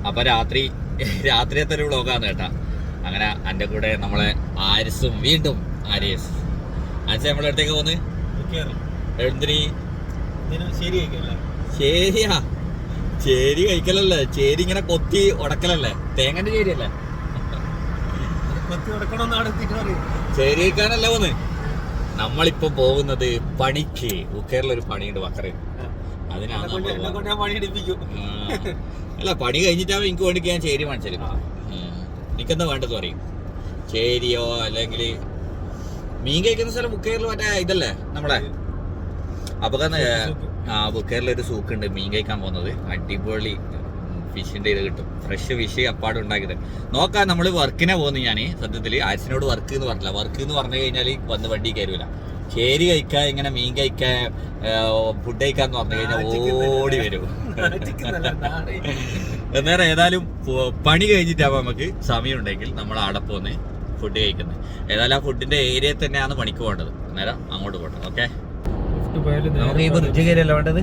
അപ്പൊ രാത്രിയത്തെ ഒരു വ്ളോഗാണ് കേട്ടാ. അങ്ങനെ എൻ്റെ കൂടെ നമ്മളെ ആരിസും വീണ്ടും ആരിസ് നമ്മളെ അടുത്തേക്ക് പോന്ന് എന്തിനീ ശരിയാ ചേരി കഴിക്കലല്ലേ, ചേരി ഇങ്ങനെ കൊത്തി ഉടക്കലല്ലേ, തേങ്ങന്റെ ചേരിയല്ലേ, ചേരി കഴിക്കാനല്ല പോന്ന്. നമ്മളിപ്പോ പോകുന്നത് പണിക്ക്. ഉക്കേറിലൊരു പണിയുണ്ട് വക്കറ, അതിനാണ് അല്ല പണി കഴിഞ്ഞിട്ടാവും എനിക്ക് വേണ്ടി ഞാൻ ചേരി വാങ്ങിച്ചു. എനിക്കെന്താ വേണ്ടത് പറയും, ചേരിയോ അല്ലെങ്കിൽ മീൻ കഴിക്കുന്ന സ്ഥലം ബുക്കേറിൽ മറ്റേ ഇതല്ലേ നമ്മളെ. അപ്പൊ ബുക്കേറിലൊരു സൂക്കുണ്ട് മീൻ കഴിക്കാൻ പോകുന്നത്. അടിപൊളി ഫിഷിന്റെ ഇത് കിട്ടും, ഫ്രഷ് ഫിഷ് അപ്പാട് ഉണ്ടാക്കിയത്. നോക്കാം, നമ്മള് വർക്കിനെ പോകുന്നു. ഞാൻ സത്യത്തില് ആരിസിനോട് വർക്ക് എന്ന് പറഞ്ഞില്ല. വർക്ക് എന്ന് പറഞ്ഞു കഴിഞ്ഞാൽ വന്ന് വണ്ടി കയറൂല. ചേരി കഴിക്കാൻ, ഇങ്ങനെ മീൻ കഴിക്കാൻ, ഫുഡ് കഴിക്കാന്ന് പറഞ്ഞു കഴിഞ്ഞാൽ ഓടി വരും. അന്നേരം ഏതായാലും പണി കഴിഞ്ഞിട്ടാവുമ്പോൾ നമുക്ക് സമയം ഉണ്ടെങ്കിൽ നമ്മൾ അവിടെ പോന്ന് ഫുഡ് കഴിക്കുന്നത്. ഏതായാലും ആ ഫുഡിന്റെ ഏരിയ തന്നെയാണ് പണിക്ക് പോകേണ്ടത്. അന്നേരം അങ്ങോട്ട് പോകണം. ഓക്കെ, നമുക്ക് ഈ ബ്രിഡ്ജ് കയറിയല്ല വേണ്ടത്.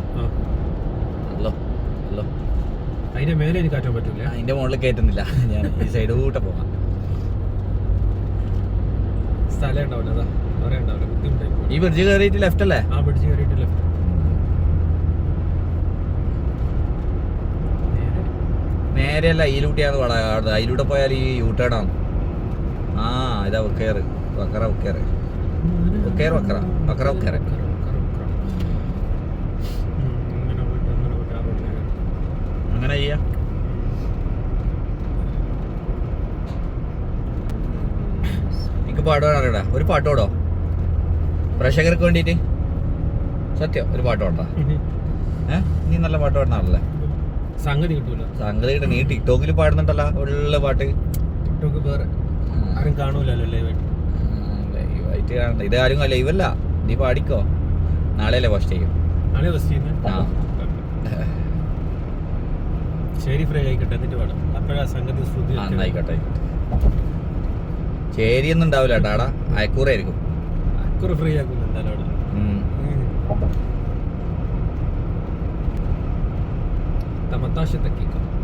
അതിന്റെ മേലെ എനിക്ക് കയറ്റാൻ പറ്റില്ല, അതിന്റെ മുകളിൽ കയറ്റുന്നില്ല. ഞാൻ ഈ സൈഡ് കൂട്ട പോകാം. സ്ഥലം ഉണ്ടാവില്ല, ഈ ബ്രിഡ്ജ് കയറിയിട്ട് ലെഫ്റ്റ് അല്ലേ? ആ ബ്രിഡ്ജ് കയറിയിട്ട് ലെഫ്റ്റ്. നേരെയല്ല, ഇതിലൂട്ടിയാണ് വള. അതിലൂടെ പോയാൽ ഈ യൂട്ടേണാണ്. ആ ഇതാ ഉക്കേറ്, വക്കറ ഉക്കേറ്, ഉക്കേർ വക്കറ, വക്കറ ഉക്കേറ്. അങ്ങനെ ചെയ്യാ. എനിക്ക് പാട്ട് പാടാൻ അറിയടാ, ഒരു പാട്ട് പാടോ പ്രേക്ഷകർക്ക് വേണ്ടിട്ട്? സത്യം ഒരു പാട്ട് പാടാ. നീ നല്ല പാട്ട് പാടുന്നാണല്ലേ. സംഗതി കിട്ടൂല, സംഗതി കിട്ടും. നീ ടിക്ടോക്കിൽ പാടുന്നുണ്ടല്ലോ ഉള്ള പാട്ട്. ടിക്ടോക്ക് വേറെ ആരും കാണൂലല്ലോ ലൈവായിട്ട്. ലൈവായിട്ട് കാണണ്ട, ഇത് ആരും ലൈവല്ല. നീ പാടിക്കോ, നാളെയല്ലേ ഫസ്റ്റ് ചെയ്യും. നാളെ ഫസ്റ്റ് ചെയ്യുന്നത്. ശരി, ഫ്രൈ ആയിക്കട്ടെ, എന്നിട്ട് പാടാം. അപ്പോഴാ സംഗതി ആയിക്കോട്ടെ. ചേരിയൊന്നും ഉണ്ടാവില്ല കേട്ടാടാ, അയക്കൂറായിരിക്കും. അയക്കൂറ് ഫ്രീ ആക്കും എന്തായാലും അവിടെ.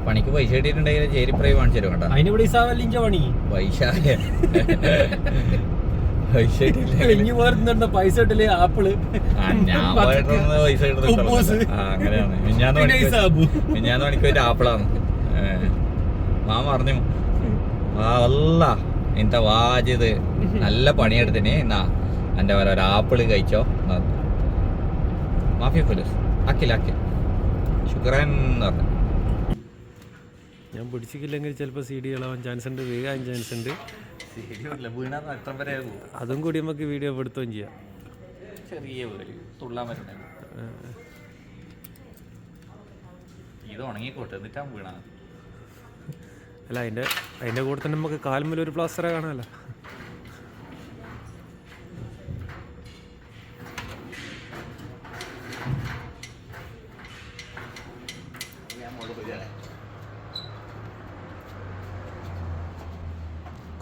പണിക്ക് പൈസ കിട്ടിയിട്ടുണ്ടെങ്കിൽ ചേരി ഫ്രൈ വാങ്ങിച്ചു തരും കേട്ടോ. അതിന് പൈസ പൈസ ഇട്ടില്ലേ ആപ്പിള്. ഞാൻ പൈസ അങ്ങനെയാണ്. മിഞ്ഞാന്ന് മണിക്ക് ആപ്പിളാണ് മാമ പറഞ്ഞു. അല്ല എന്താ വാജിത്, നല്ല പണിയെടുത്തിന് എന്നാ എൻ്റെ വരെ ഒരു ആപ്പിള് കഴിച്ചോ. മാഫിയ പോലീസ് അക്കിൽ ശുക്രാൻ എന്ന് പറഞ്ഞു. ഞാൻ പിടിച്ചില്ലെങ്കിൽ ചിലപ്പോൾ CD ഇളവാൻ ചാൻസ് ഉണ്ട്, വീഴാൻ ചാൻസ് ഉണ്ട്. അതും കൂടി നമുക്ക് വീഡിയോ പെടുത്തുകയും ചെയ്യാം. ചെറിയ ഇത് ഉണങ്ങിക്കോട്ടെ എന്നിട്ടാ വീണ. അല്ല അതിൻ്റെ കൂടെ തന്നെ നമുക്ക് കാൽമേൽ ഒരു പ്ലാസ്റ്റർ കാണാമല്ലോ.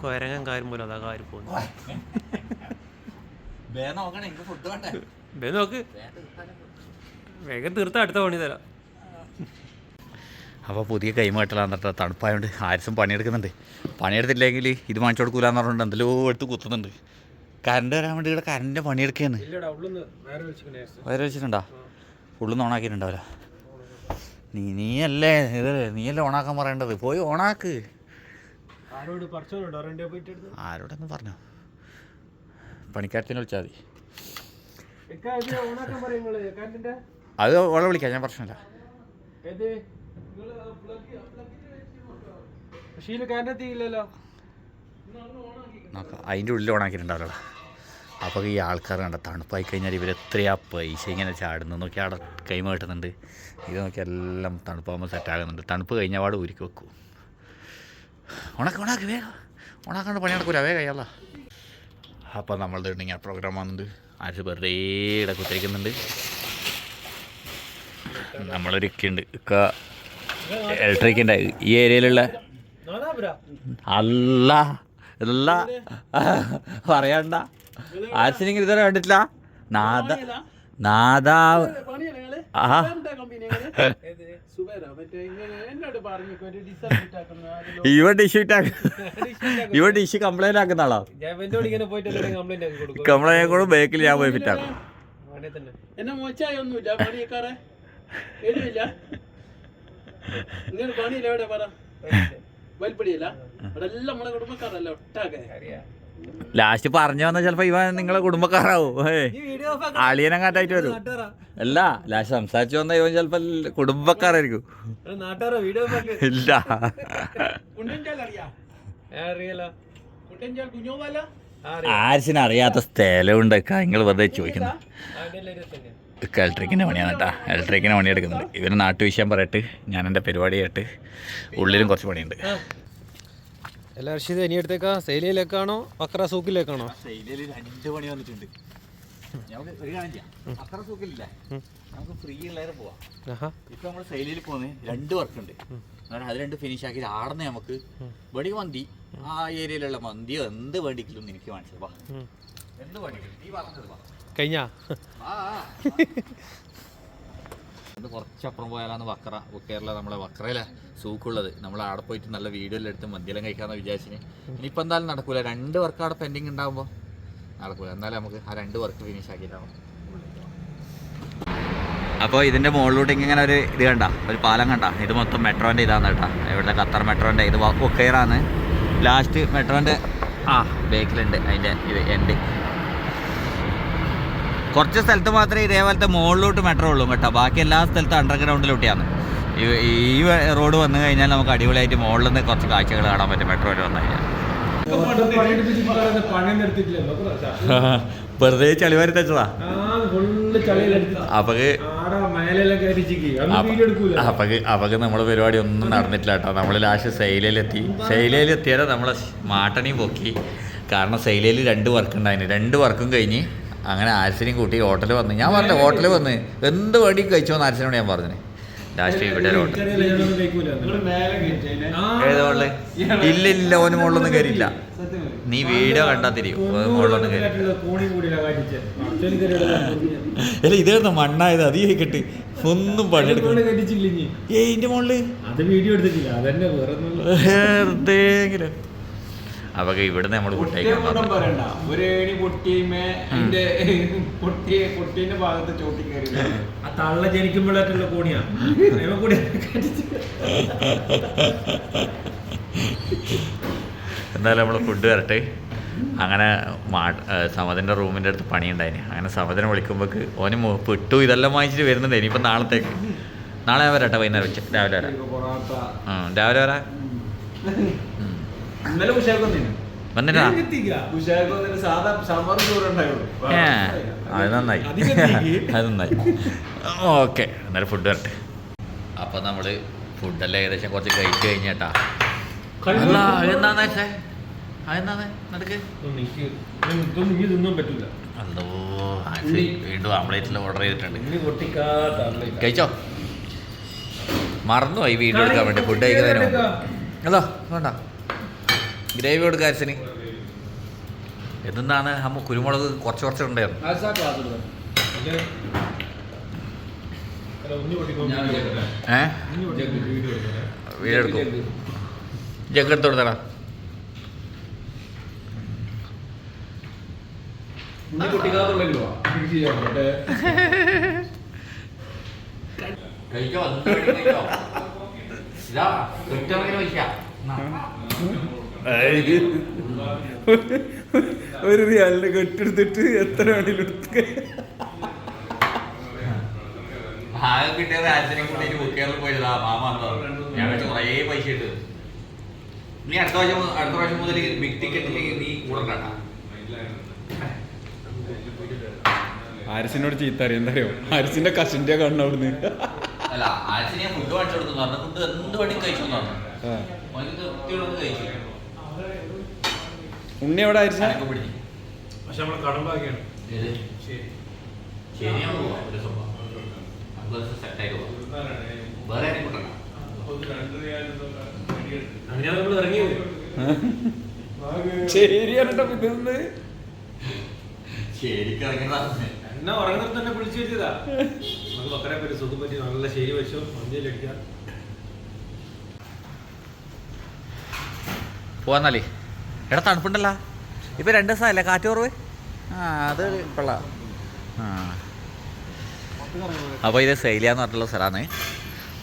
കൊരങ്ങൻ കാര്യം പോലും അതാ കാര്യം പോകുന്നു. നോക്ക്, വേഗം തീർത്ത അടുത്ത പണി തരാം. അപ്പോൾ പുതിയ കൈമാറ്റലാന്ന് പറഞ്ഞാൽ തണുപ്പായതുകൊണ്ട് ആരിസും പണിയെടുക്കുന്നുണ്ട്. പണിയെടുത്തില്ലെങ്കിൽ ഇത് വാങ്ങിച്ചു കൊടുക്കൂലെന്ന് പറഞ്ഞിട്ട് എന്തെല്ലോ എടുത്ത് കുത്തുന്നുണ്ട്. കറണ്ട് വരാൻ വേണ്ടി ഇവിടെ കറണ്ടിൻ്റെ പണിയെടുക്കുകയാണ്. വയറ് വെച്ചിട്ടുണ്ടോ? ഉള്ളിൽ ഓണാക്കിയിട്ടുണ്ടാവില്ല. നീയല്ലേ ഓണാക്കാൻ പറയേണ്ടത്. പോയി ഓണാക്ക്. ആരോടെന്ന് പറഞ്ഞു, പണിക്കാരത്തിനെ വിളിച്ചാൽ മതി. അത് ഓളെ വിളിക്കാം, ഞാൻ പ്രശ്നമില്ല. നോക്കാം, അതിൻ്റെ ഉള്ളിൽ ഓണാക്കിയിട്ടുണ്ടാവില്ല. അപ്പോൾ ഈ ആൾക്കാർ കണ്ട തണുപ്പായി കഴിഞ്ഞാൽ ഇവരെത്രയാ പൈസ ഇങ്ങനെ ചാടുന്നു നോക്കി. അവിടെ കൈമ കിട്ടുന്നുണ്ട്. ഇത് നോക്കി എല്ലാം തണുപ്പാകുമ്പോൾ സെറ്റാകുന്നുണ്ട്. തണുപ്പ് കഴിഞ്ഞ പാട് ഊരിക്ക് വെക്കും. ഉണക്ക് വേഗം ഉണക്കാണ്ട് പണി നടക്കൂല, വേഗം കഴിയാമല്ലോ. അപ്പോൾ നമ്മളുടെ ഇങ്ങനെ പ്രോഗ്രാം വന്നിട്ടുണ്ട്. ആര് വെറുതെ ഇവിടെ കുത്തിരിക്കുന്നുണ്ട്. നമ്മളൊരു ഇക്കുണ്ട്, ഇക്ക ഇലക്ട്രിക്കിൻ്റെ ഈ ഏരിയയിലുള്ള. അല്ല പറയണ്ട, ആർസിനെങ്കിലും ഇതുവരെ കണ്ടിട്ടില്ല. നാദാവ് ഇവ ഡിഷ് ഇവ ഡിഷ് കംപ്ലൈന്റ് ആക്കുന്ന ആളോ? കംപ്ലൈന്റ് കൂടെ ബേക്കിൽ ഞാൻ പോയി ഫിറ്റാക്കും. എന്നെ മോശമായൊന്നുമില്ല പണിയക്കാരെ എഴുതില്ല. നിങ്ങൾ പണിയില്ല എവിടെ പറ വലിപ്പടിയല്ല അവിടെ എല്ലാം നമ്മളെ കുടുംബക്കാരല്ല ഒട്ടാകെ. ലാസ്റ്റ് പറഞ്ഞു വന്ന ചിലപ്പോ ഇവ നിങ്ങളെ കുടുംബക്കാരാവും. അളിയനെ കാറ്റായിട്ട് വരും. അല്ല ലാസ്റ്റ് സംസാരിച്ചു വന്ന ഇവൻ ചിലപ്പോ കുടുംബക്കാരായിരിക്കും. ഇല്ല ആരിസിനറിയാത്ത സ്ഥലമുണ്ട്. നിങ്ങൾ വെറുതെ ചോദിക്കുന്നു. ഇലക്ട്രിക്കിൻ്റെ പണിയാണ് കേട്ടാ. ഇലക്ട്രിക്കിൻ്റെ പണി എടുക്കുന്നുണ്ട്. ഇവന് നാട്ടുവിഷയം പറയട്ട് ഞാൻ എൻ്റെ പരിപാടിയായിട്ട് ഉള്ളിലും കുറച്ച് പണിയുണ്ട്. എല്ലാ വർഷവും ഇനി എടുത്തേക്കാ സെയിലിലേക്കാണോ വക്ര സൂക്കിലേക്കാണോ? സെയിലിൽ 2 പണി വന്നിട്ടുണ്ട്. നമുക്ക് ഒരു കാര്യം ചെയ്യാം. വക്ര സൂക്കിലില്ലേ നമുക്ക് ഫ്രീ ഉള്ളവരെ പോവാം. ഇപ്പം നമ്മൾ സെയിലിൽ പോകുന്നത് 2 വർക്കുണ്ട്. കാരണം അത് 2 ഫിനിഷ് ആക്കി ആടുന്ന നമുക്ക് വെടി മന്തി ആ ഏരിയയിലുള്ള മന്തിയോ എന്ത് വേണ്ടിക്കലും എനിക്ക് മനസ്സിലാ. എന്ത് വേണ്ടിക്കലും നീ പറഞ്ഞത് കഴിഞ്ഞാ കുറച്ചപ്പുറം പോയാലാണ് വക്ര കേരള നമ്മളെ വക്രയിലെ സൂക്കുള്ളത്. നമ്മൾ അവിടെ പോയിട്ട് നല്ല വീഡിയോ എല്ലാം എടുത്ത് മന്തിയെല്ലാം കഴിക്കാമെന്ന് വിചാരിച്ചിന്. ഇനിയിപ്പോൾ എന്തായാലും നടക്കൂല. 2 വർക്ക് അവിടെ പെൻഡിങ് ഉണ്ടാകുമ്പോൾ നടക്കൂല. എന്നാലും നമുക്ക് ആ 2 വർക്ക് ഫിനിഷ് ആക്കിയിട്ടാവും. അപ്പോൾ ഇതിൻ്റെ മുകളിലൂടെ ഇങ്ങനെ ഒരു ഇത് കണ്ട ഒരു പാലം കണ്ട. ഇത് മൊത്തം മെട്രോൻ്റെ ഇതാണ് കേട്ടോ. ഇവിടുത്തെ ഖത്തർ മെട്രോൻ്റെ ഇത് ഒക്കെയറാണ്. ലാസ്റ്റ് മെട്രോൻ്റെ ബേക്കിലുണ്ട് അതിൻ്റെ ഇത് എൻഡ്. കുറച്ച് സ്ഥലത്ത് മാത്രമേ ഇതേപോലത്തെ മുകളിലോട്ട് മെട്രോ ഉള്ളൂ കേട്ടോ. ബാക്കി എല്ലാ സ്ഥലത്തും അണ്ടർഗ്രൗണ്ടിലൂട്ടിയാണ്. ഈ റോഡ് വന്നു കഴിഞ്ഞാൽ നമുക്ക് അടിപൊളിയായിട്ട് മുകളിൽ നിന്ന് കുറച്ച് കാഴ്ചകൾ കാണാൻ പറ്റും മെട്രോ വന്ന് കഴിഞ്ഞാൽ. വെറുതെ ചളിവാരി തെച്ചതാ. അപ്പക്ക് നമ്മളെ പരിപാടി ഒന്നും നടന്നിട്ടില്ല കേട്ടോ. നമ്മൾ ലാസ്റ്റ് സെയിലയിലെത്തിയാലും നമ്മളെ മാട്ടനെയും പൊക്കി. കാരണം സെയിലയിൽ 2 വർക്ക് ഉണ്ടായിരുന്നു. 2 വർക്കും കഴിഞ്ഞ് അങ്ങനെ ആരിസിനെയും കൂട്ടി ഹോട്ടലിൽ വന്ന്. ഞാൻ പറഞ്ഞു ഹോട്ടലിൽ വന്ന് എന്ത് വേണ്ടി കഴിച്ചോന്ന് ആരിസിനോട് ഞാൻ പറഞ്ഞു. ലാസ്റ്റ് ഇവിടെ ഒരു ഹോട്ടൽ ഏതോള് ഇല്ല ഓന് മുകളിലൊന്നും കയറിയില്ല. നീ വീഡിയോ കണ്ടാ തിരിയും മുകളിലൊന്നും കയറി. അല്ല ഇതായിരുന്നു മണ്ണായത്. അത് കേട്ടിട്ട് ഒന്നും പണിയെടുക്കും. ഇതിന്റെ മുകളില് വെറുതെങ്കിലും അപ്പൊക്കെ ഇവിടുന്ന് നമ്മൾ തള്ള ജനിക്കുമ്പോഴായിട്ടുള്ള കോണിയാ. എന്തായാലും നമ്മൾ ഫുഡ് വരട്ടെ. അങ്ങനെ സമതിൻ്റെ റൂമിൻ്റെ അടുത്ത് പണിയുണ്ടായിന്. അങ്ങനെ സമതിനെ വിളിക്കുമ്പോൾക്ക് ഓന് പെട്ടു ഇതെല്ലാം വാങ്ങിച്ചിട്ട് വരുന്നുണ്ട്. ഇനിയിപ്പോൾ നാളത്തേക്ക് നാളെ ഞാൻ വരട്ടെ. വൈകുന്നേരം വെച്ച് രാവിലെ വരാം. രാവിലെ വരാം. വന്നിട്ടാ അത് നന്നായി. അത് നന്നായി. ഓക്കെ എന്നാലും ഫുഡ് വരട്ടെ. അപ്പം നമ്മൾ ഫുഡെല്ലാം ഏകദേശം കുറച്ച് കഴിച്ച് കഴിഞ്ഞേട്ടാ. അതെന്താന്ന് വെച്ചേ അതെന്താന്ന് നടക്ക് അല്ലോ വീണ്ടും ആംപ്ലേറ്റിൽ ഓർഡർ ചെയ്തിട്ടുണ്ട്. കഴിച്ചോ? മറന്നുപോയി വീഡിയോ എടുക്കാൻ വേണ്ടി ഫുഡ് കഴിക്കുന്നതിന് മുമ്പ്. അതോ വേണ്ട ഗ്രേവി കൊടുക്കുക അരസിന്. എന്താണ് കുരുമുളക് കുറച്ച് ഉണ്ടായിരുന്നു. വീഡിയോ എടുക്കും. ജഗ് എടുത്ത് കൊടുത്തടാ. ഒരു റിയാലിനെ കെട്ടെടുത്തിട്ട് എത്ര വേണേലും എടുത്ത് ആകെ കിട്ടിയത് ആഴ്ചനെ കൂടി ബുക്കേറിൽ പോയതാ. മാമ ഞാൻ കുറേ പൈസ ഇട്ട്. നീ അടുത്ത പ്രാവശ്യം മുതൽ ബിഗ് ടിക്കറ്റിൽ നീ കൂടെ കാട്ടാ. ആരിസിനോട് ചീത്ത അറിയാം. എന്താ അറിയോ ആരിസിന്റെ കസിന്റെ കണ്ണവിടുന്ന്. അല്ല ആഴ്ച ഞാൻ ഫുഡ് വാങ്ങിച്ചു കൊടുത്തു പറഞ്ഞു. ഫുഡ് എന്ത് വേണ്ടി കഴിച്ചു പറഞ്ഞു. കഴിച്ചു. ഉണ്ണി എവിടെ ആയിരിച്ചു? പക്ഷെ നമ്മളെ കടം ഭാഗ്യാണ്. അങ്ങനെ നമ്മൾ ഇറങ്ങിയത് ശരി പറഞ്ഞിട്ട് ശരിക്കും ഇറങ്ങിയതാണ്. എന്നാ ഉറങ്ങുന്നത് തന്നെ വിളിച്ചു വെച്ചതാ. നമുക്ക് മക്കളെ പറ്റി സുഖം പറ്റി നല്ല ശരി വെച്ചു മഞ്ഞയിലടിക്കാം. പോവാന്നാലേ എടാ തണുപ്പുണ്ടല്ലോ ഇപ്പം 2 ദിവസമല്ലേ കാറ്റ് കുറവ്. അത് കൊള്ളാം. അപ്പോൾ ഇത് സൈലിയ എന്ന് പറഞ്ഞിട്ടുള്ള സ്ഥലമാണ്,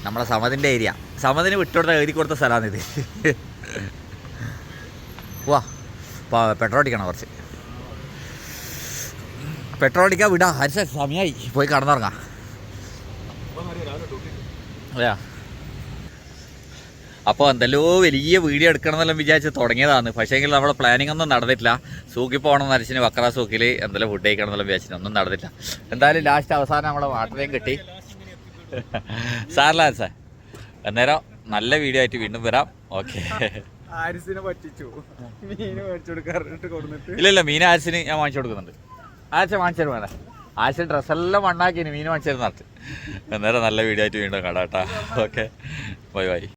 നമ്മളെ സമതിൻ്റെ ഏരിയ. സമതിന് വിട്ടുകൊടുത്ത എഴുതി കൊടുത്ത സ്ഥലമാണിത്. വാ പെട്രോൾ അടിക്കണം, കുറച്ച് പെട്രോൾ അടിക്കാൻ വിടാം. ഹരിച്ച സമയമായി, പോയി കടന്നുറങ്ങാം. അതെയാ, അപ്പോൾ എന്തെല്ലോ വലിയ വീഡിയോ എടുക്കണമെന്നെല്ലാം വിചാരിച്ച് തുടങ്ങിയതാണ്. പക്ഷേങ്കിൽ നമ്മുടെ പ്ലാനിങ് ഒന്നും നടന്നിട്ടില്ല. സൂക്കിൽ പോകണം നരച്ചിന് വക്ര സൂക്കിൽ എന്തെല്ലാം ഫുഡ് കഴിക്കണം എന്നെല്ലാം വിചാരിച്ചിട്ട് ഒന്നും നടന്നില്ല. എന്തായാലും ലാസ്റ്റ് അവസാനം നമ്മളെ വാട്ടറേയും കിട്ടി. സാറില്ല സാർ, അന്നേരം നല്ല വീഡിയോ ആയിട്ട് വീണ്ടും വരാം. ഓക്കെ. ഇല്ല മീൻ ആരിസിന് ഞാൻ വാങ്ങിച്ചു കൊടുക്കുന്നുണ്ട്. ആഴ്ച വാങ്ങിച്ചു തരും വേണ്ട. ആഴ്ച ഡ്രസ്സെല്ലാം മണ്ണാക്കിന് മീൻ വാങ്ങിച്ചു തരുന്ന. അന്നേരം നല്ല വീഡിയോ ആയിട്ട് വീണ്ടും കാണാം കേട്ടോ. Okay, bye bye.